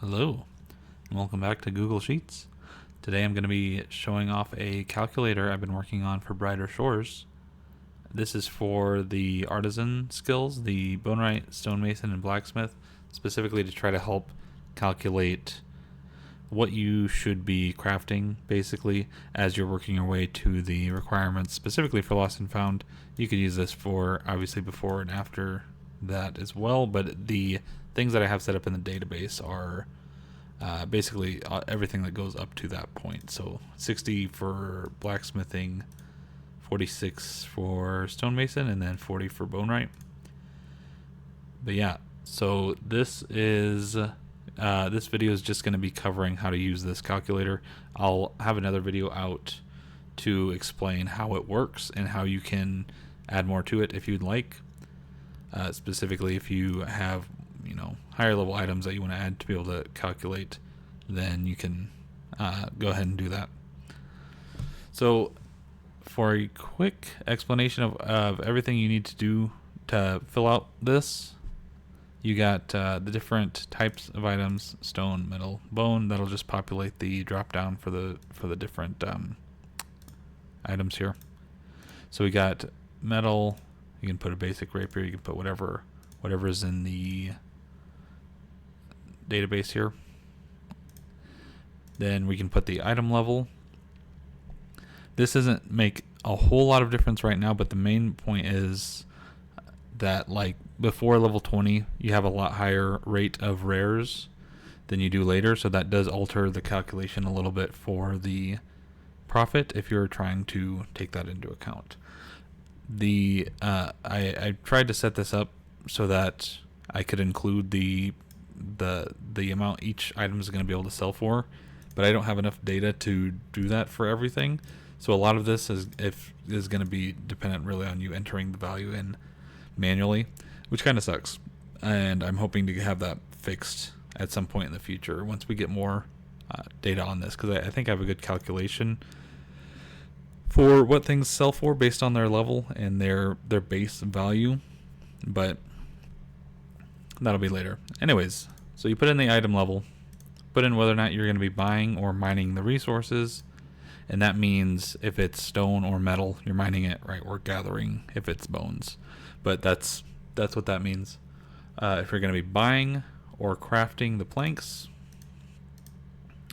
Hello, and welcome back to Google Sheets. Today I'm going to be showing off a calculator I've been working on for Brighter Shores. This is for the Artisan skills, the Bonewright, Stonemason, and Blacksmith, specifically to try to help calculate what you should be crafting, basically, as you're working your way to the requirements, specifically for Lost and Found. You could use this for, obviously, before and after that as well, but the things that I have set up in the database are basically everything that goes up to that point. So 60 for blacksmithing, 46 for stonemason, and then 40 for bonewright. But yeah, so this video is just going to be covering how to use this calculator. I'll have another video out to explain how it works and how you can add more to it if you'd like. Specifically, if you have higher level items that you want to add to be able to calculate, then you can go ahead and do that. So for a quick explanation of everything you need to do to fill out this, you got the different types of items: stone, metal, bone. That'll just populate the drop down for the different items here. So we got metal. You can put a basic rapier. You can put whatever is in the database here. Then we can put the item level. This doesn't make a whole lot of difference right now, but the main point is that, like, before level 20, you have a lot higher rate of rares than you do later, so that does alter the calculation a little bit for the profit if you're trying to take that into account. I tried to set this up so that I could include the amount each item is going to be able to sell for, but I don't have enough data to do that for everything. So a lot of this is going to be dependent really on you entering the value in manually, which kind of sucks. And I'm hoping to have that fixed at some point in the future once we get more data on this, because I think I have a good calculation for what things sell for based on their level and their base value, but that'll be later. Anyways, so you put in the item level, put in whether or not you're going to be buying or mining the resources, and that means if it's stone or metal, you're mining it, right? Or gathering if it's bones, but that's what that means. If you're going to be buying or crafting the planks,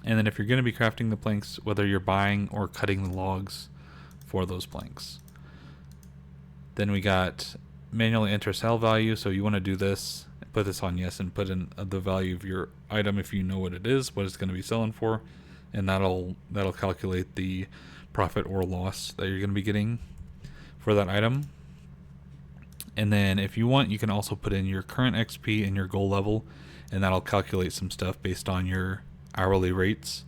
and then if you're going to be crafting the planks, whether you're buying or cutting the logs for those planks. Then we got manually enter sell value. So you want to do this, put this on yes, and put in the value of your item if you know what it is, what it's going to be selling for, and that'll calculate the profit or loss that you're going to be getting for that item. And then if you want, you can also put in your current XP and your goal level, and that'll calculate some stuff based on your hourly rates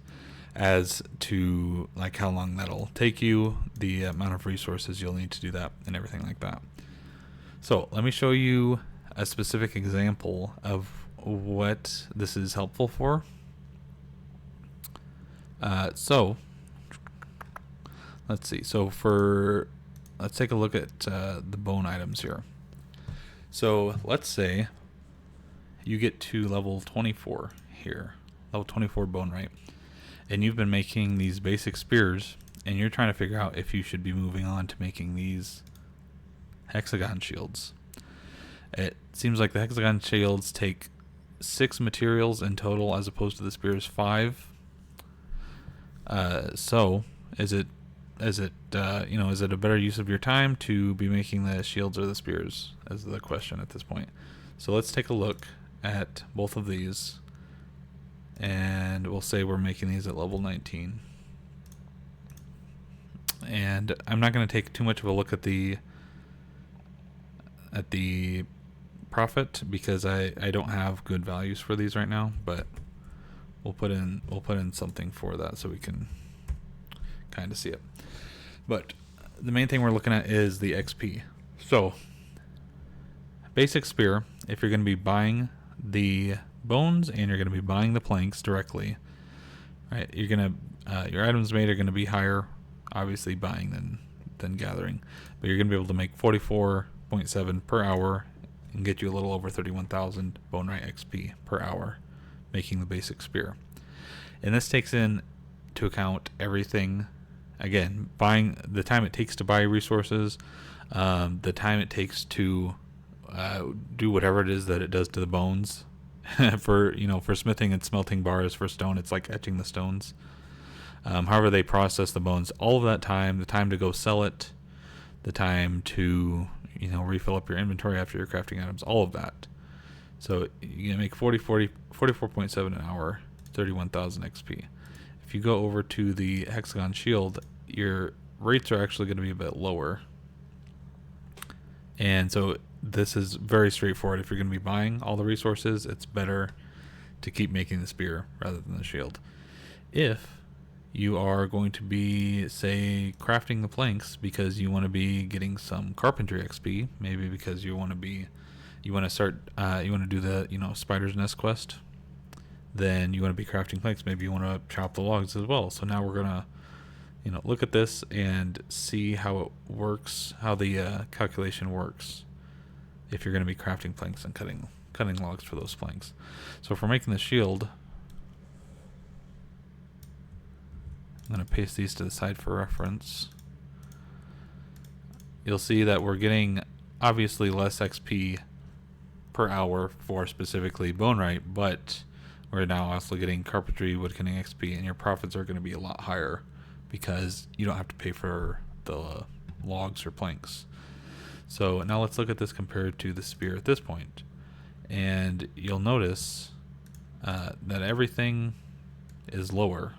as to like how long that'll take you, the amount of resources you'll need to do that, and everything like that. So let me show you a specific example of what this is helpful for. So let's see. So let's take a look at the bone items here. So let's say you get to level 24 here, level 24 bonewright, and you've been making these basic spears, and you're trying to figure out if you should be moving on to making these hexagon shields. It seems like the hexagon shields take 6 materials in total as opposed to the spears 5. So is it a better use of your time to be making the shields or the spears, is the question at this point. So let's take a look at both of these, and we'll say we're making these at level 19. And I'm not going to take too much of a look at the profit because I don't have good values for these right now, but we'll put in something for that so we can kind of see it. But the main thing we're looking at is the XP. So basic spear, if you're going to be buying the bones and you're going to be buying the planks directly, right? You're going to your items made are going to be higher, obviously, buying than gathering, but you're going to be able to make 44.7 per hour and get you a little over 31,000 Bonewright XP per hour making the basic spear. And this takes into account everything. Again, buying the time it takes to buy resources, the time it takes to do whatever it is that it does to the bones. For smithing and smelting bars. For stone, it's like etching the stones. However they process the bones, all of that time, the time to go sell it, the time to refill up your inventory after your crafting items, all of that. So you can make 44.7 an hour, 31,000 XP. If you go over to the hexagon shield, your rates are actually going to be a bit lower. And so this is very straightforward. If you're going to be buying all the resources, it's better to keep making the spear rather than the shield. If you are going to be, say, crafting the planks because you want to be getting some carpentry XP, maybe because you want to do the spider's nest quest, then you want to be crafting planks. Maybe you want to chop the logs as well. So now we're gonna look at this and see how it works, how the calculation works if you're going to be crafting planks and cutting logs for those planks. So if we're making the shield, I'm going to paste these to the side for reference. You'll see that we're getting obviously less XP per hour for specifically Bonewright, but we're now also getting carpentry, woodcutting XP, and your profits are going to be a lot higher because you don't have to pay for the logs or planks. So now let's look at this compared to the spear at this point. And you'll notice that everything is lower.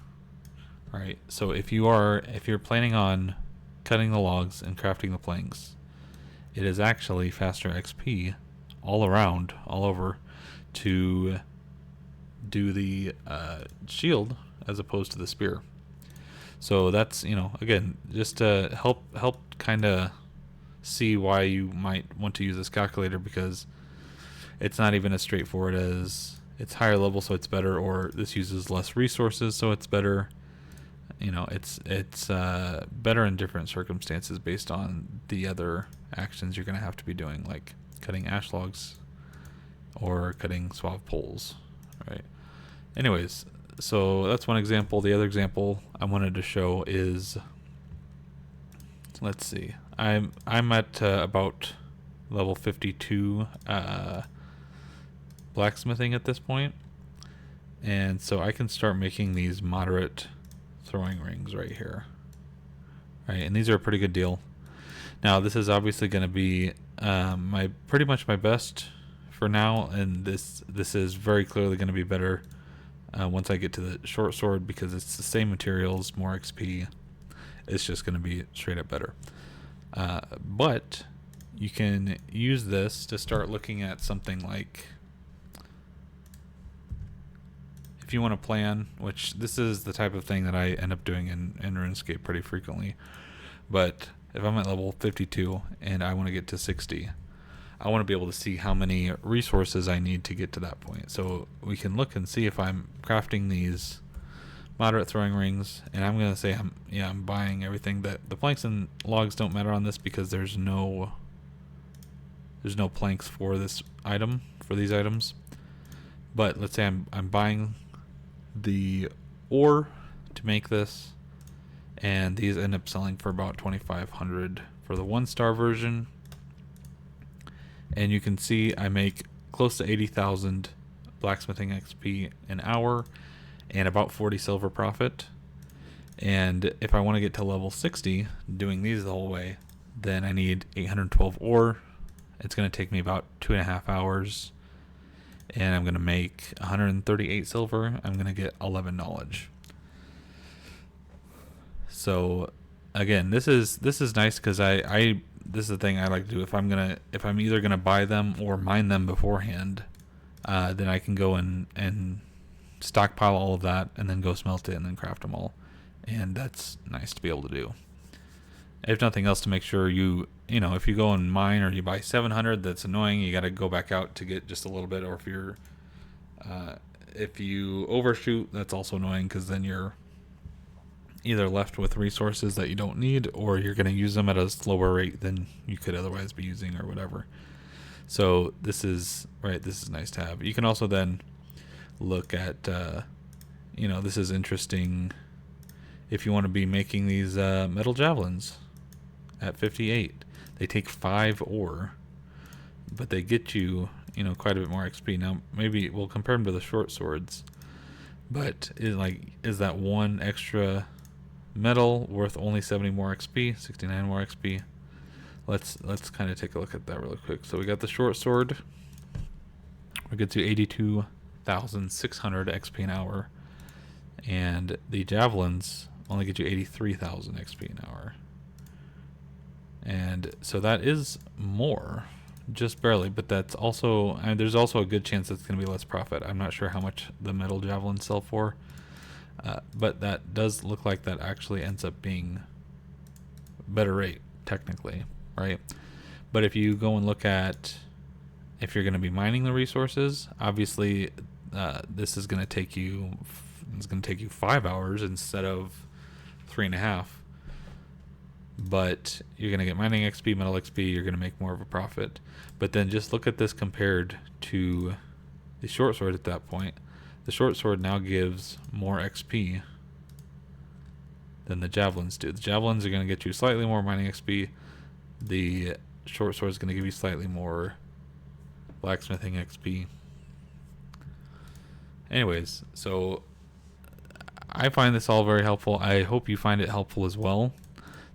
All right, so if you're planning on cutting the logs and crafting the planks, it is actually faster XP all around, all over, to do the shield as opposed to the spear. So that's, again, just to help kind of see why you might want to use this calculator, because it's not even as straightforward as it's higher level so it's better, or this uses less resources so it's better. It's better in different circumstances based on the other actions you're going to have to be doing, like cutting ash logs or cutting suave poles, right? Anyways, so that's one example. The other example I wanted to show is, let's see, I'm at about level 52 blacksmithing at this point, and so I can start making these moderate throwing rings right here, right? And these are a pretty good deal. Now this is obviously going to be pretty much my best for now, and this is very clearly going to be better once I get to the short sword, because it's the same materials, more XP. It's just going to be straight up better. But you can use this to start looking at something like, if you want to plan, which this is the type of thing that I end up doing in RuneScape pretty frequently. But if I'm at level 52 and I want to get to 60, I want to be able to see how many resources I need to get to that point. So we can look and see if I'm crafting these moderate throwing rings, and I'm going to say I'm buying everything. That the planks and logs don't matter on this because there's no planks for this item, for these items. But let's say I'm buying the ore to make this, and these end up selling for about 2,500 for the 1-star version. And you can see I make close to 80,000 blacksmithing XP an hour and about 40 silver profit. And if I want to get to level 60 doing these the whole way, then I need 812 ore. It's going to take me about 2.5 hours, and I'm going to make 138 silver. I'm going to get 11 knowledge. So again, this is nice because this is the thing I like to do. If I'm either gonna buy them or mine them beforehand, then I can go and stockpile all of that and then go smelt it and then craft them all, and that's nice to be able to do. If nothing else, to make sure if you go and mine or you buy 700, that's annoying. You got to go back out to get just a little bit, or if you overshoot, that's also annoying because then you're either left with resources that you don't need, or you're going to use them at a slower rate than you could otherwise be using, or whatever. So this is nice to have. You can also then look at, you know, this is interesting if you want to be making these metal javelins at 58. They take 5 ore, but they get you, you know, quite a bit more XP. Now, maybe we'll compare them to the short swords, but is that one extra metal worth only 70 more XP, 69 more XP? Let's kind of take a look at that really quick. So we got the short sword. We get to 82,600 XP an hour, and the javelins only get you 83,000 XP an hour. And so that is more, just barely, but that's also, there's also a good chance it's going to be less profit. I'm not sure how much the metal javelins sell for, but that does look like that actually ends up being better rate, technically, right? But if you go and look at, if you're going to be mining the resources, obviously this is going to take you, 5 hours instead of 3.5. But you're going to get mining XP, metal XP, you're going to make more of a profit. But then just look at this compared to the short sword at that point. The short sword now gives more XP than the javelins do. The javelins are going to get you slightly more mining XP. The short sword is going to give you slightly more blacksmithing XP. Anyways, so I find this all very helpful. I hope you find it helpful as well.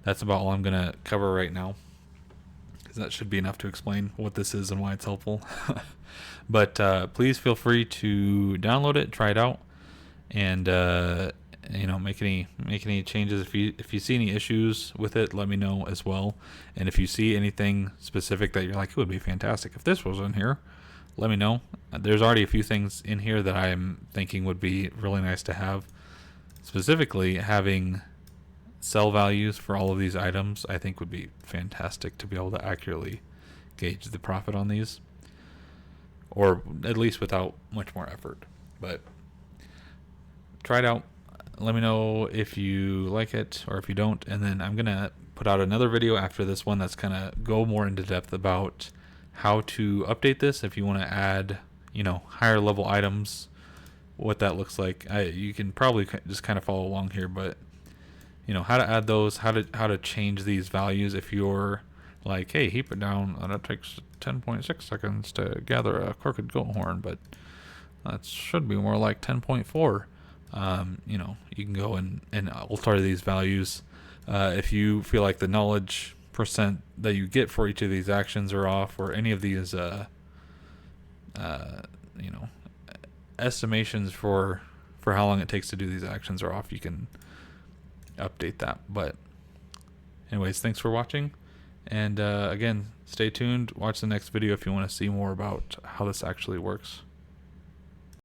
That's about all I'm going to cover right now, because that should be enough to explain what this is and why it's helpful. But please feel free to download it, try it out, and you know, make any changes. If you see any issues with it, let me know as well. And if you see anything specific that you're like, it would be fantastic if this was in here, let me know. There's already a few things in here that I'm thinking would be really nice to have. Specifically, having sell values for all of these items I think would be fantastic to be able to accurately gauge the profit on these, or at least without much more effort. But try it out, let me know if you like it or if you don't, and then I'm gonna put out another video after this one that's gonna go more into depth about how to update this if you want to add, you know, higher level items, what that looks like. You can probably just kind of follow along here, but you know, how to add those, how to change these values. If you're like, hey, heap it down, that takes 10.6 seconds to gather a crooked goat horn, but that should be more like 10.4. You know, you can go and alter these values. If you feel like the knowledge percent that you get for each of these actions are off, or any of these, you know, estimations for how long it takes to do these actions are off, you can update that. But anyways, thanks for watching, and again, stay tuned, watch the next video if you want to see more about how this actually works.